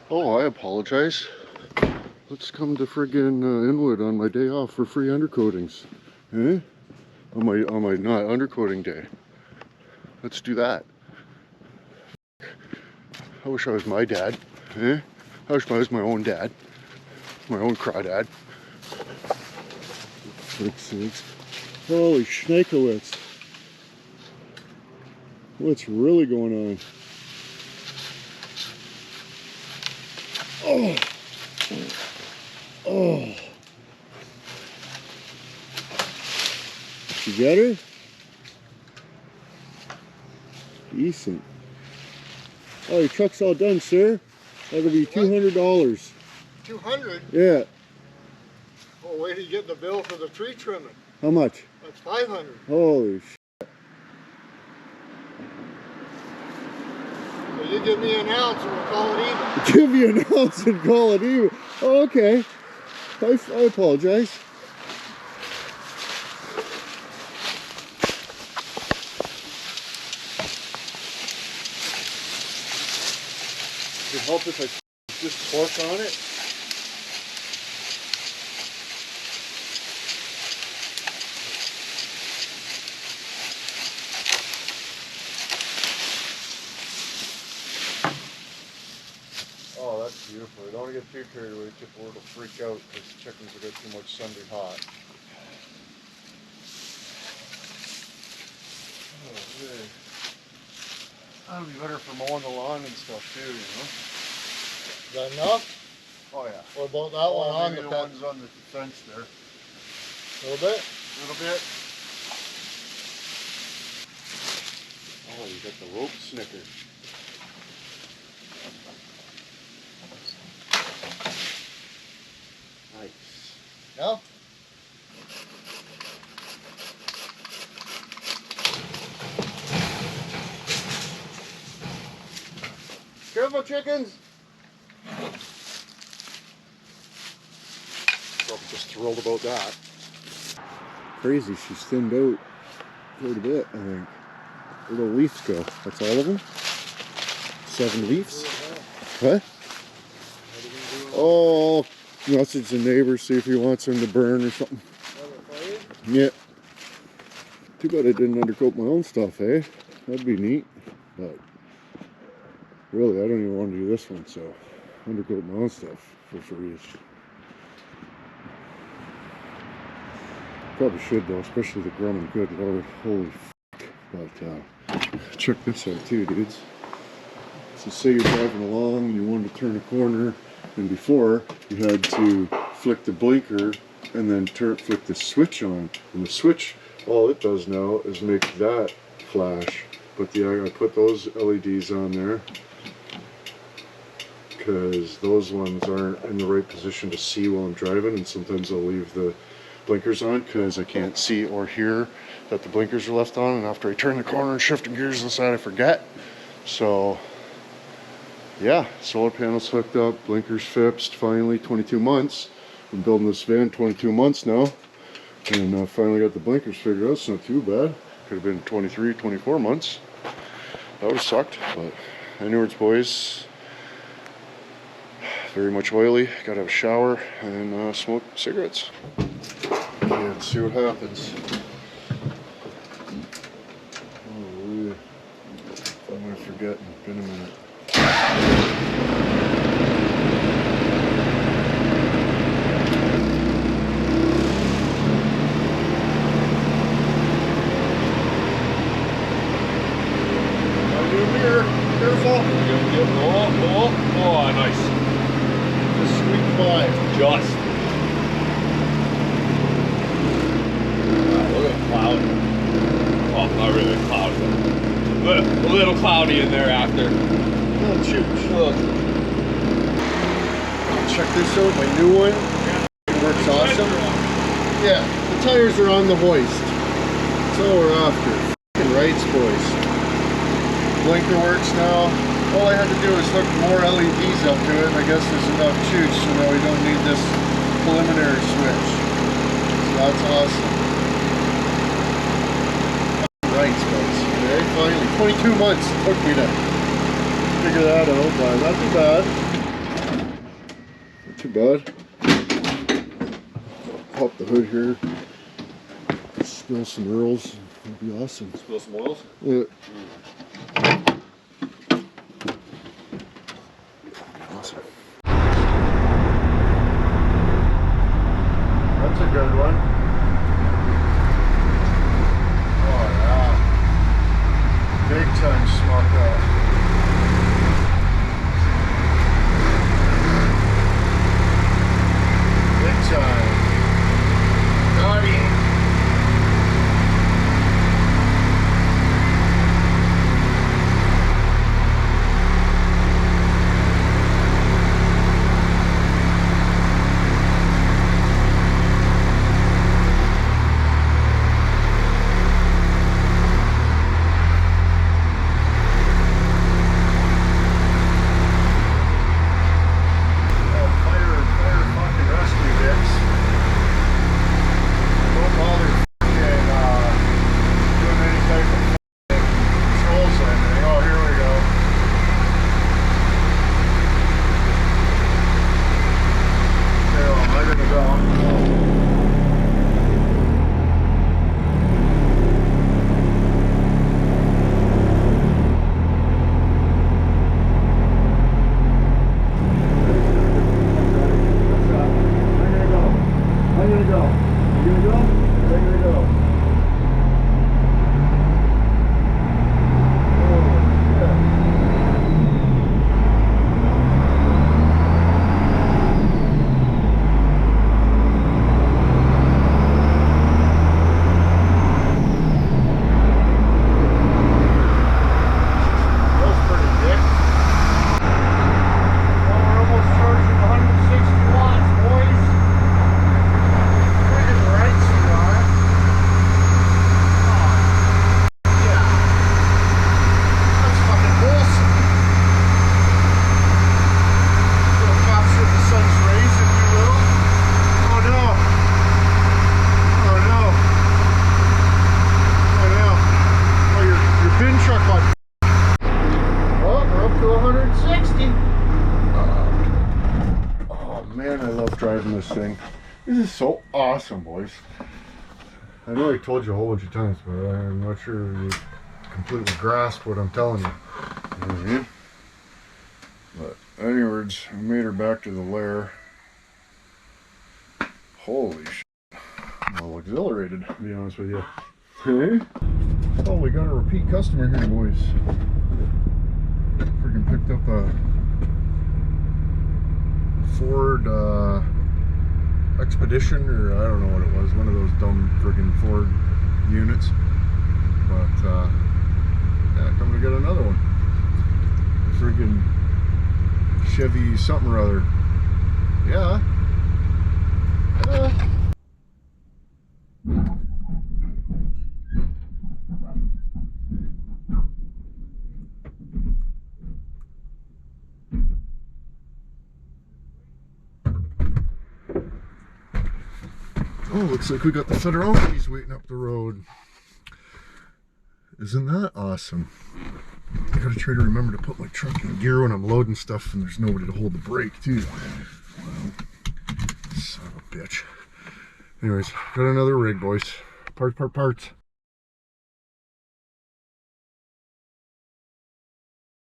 Oh, I apologize. Let's come to friggin' Inwood on my day off for free undercoatings. Eh? On my not undercoating day. Let's do that. I wish I was my dad. Eh? I wish I was my own dad. My own crawdad. Sakes. Holy schneikowitz. What's really going on? Oh! Oh! You got her? Decent. Oh, your truck's all done, sir. That'll be $200. 200? Yeah. Oh, wait till you get the bill for the tree trimming. How much? That's 500. Holy shit. So you give me an ounce and we'll call it even. Give you an ounce and call it even. Oh, okay. I apologize. Does it help if I just torque on it? Oh, that's beautiful. You don't want to get too carried away, or it'll freak out because chickens will get too much Sunday hot. Oh, man. That'll be better for mowing the lawn and stuff too, you know? Is that enough? Oh yeah. What about that one on the ones on the fence there? A little bit? A little bit. Oh, you got the rope snicker. Nice. Yeah? Careful, chickens! Probably just thrilled about that. Crazy, she's thinned out quite a bit, I think. Where do the leaves go? That's all of them? 7 leaves? What? Oh, message the neighbor, see if he wants them to burn or something. Yeah. Too bad I didn't undercoat my own stuff, eh? That'd be neat. But really, I don't even want to do this one, so undercoat my own stuff for free. Probably should though, especially the Grumman. Good lord, holy f***. But check this out too, dudes. So say you're driving along and you wanted to turn a corner, and before you had to flick the blinker and then flick the switch on. And the switch, all it does now is make that flash. But I put those LEDs on there because those ones aren't in the right position to see while I'm driving, and sometimes I'll leave the blinkers on because I can't see or hear that the blinkers are left on, and after I turn the corner and shift the gears inside I forget. So yeah, solar panels hooked up, blinkers fixed, finally. 22 months. Been building this van 22 months now, and finally got the blinkers figured out. It's not too bad. Could have been 23, 24 months. That would have sucked, but anyways, boys, very much oily. Gotta have a shower and smoke cigarettes. Yeah, let's see what happens. Oh, I'm gonna forget in a minute. Careful. Oh, nice. Just squeak by. Just. Look at the cloud. Well, not really a cloud, but a little cloudy in there after. Oh, shoot. Check this out, my new one. It works awesome. Yeah, the tires are on the hoist. That's all we're after. F***ing rights, boys. Blinker works now. All I had to do is hook more LEDs up to it. I guess there's enough juice, so now we don't need this preliminary switch. So that's awesome. Rights, guys. Okay, finally. 22 months it took me to figure that out, but not too bad. too bad. Pop the hood here. Spill some Earls. That'd be awesome. Spill some oils? Yeah. Awesome. That's a good one. Oh yeah. Big time smoke out. Big time. Got him. Driving this thing. This is so awesome, boys. I know I told you a whole bunch of times, but I'm not sure you completely grasp what I'm telling you. You know what I mean? But anyways, I made her back to the lair. Holy shit. I'm all exhilarated, to be honest with you. Hey? Oh, we got a repeat customer here, boys. Freaking picked up a Ford Expedition, or I don't know what it was, one of those dumb friggin' Ford units. But yeah, coming to get another one. A friggin' Chevy something or other. Yeah. Oh, looks like we got the Federonis waiting up the road. Isn't that awesome? I gotta try to remember to put my truck in gear when I'm loading stuff and there's nobody to hold the brake too. Son of a bitch. Anyways, got another rig, boys. Parts.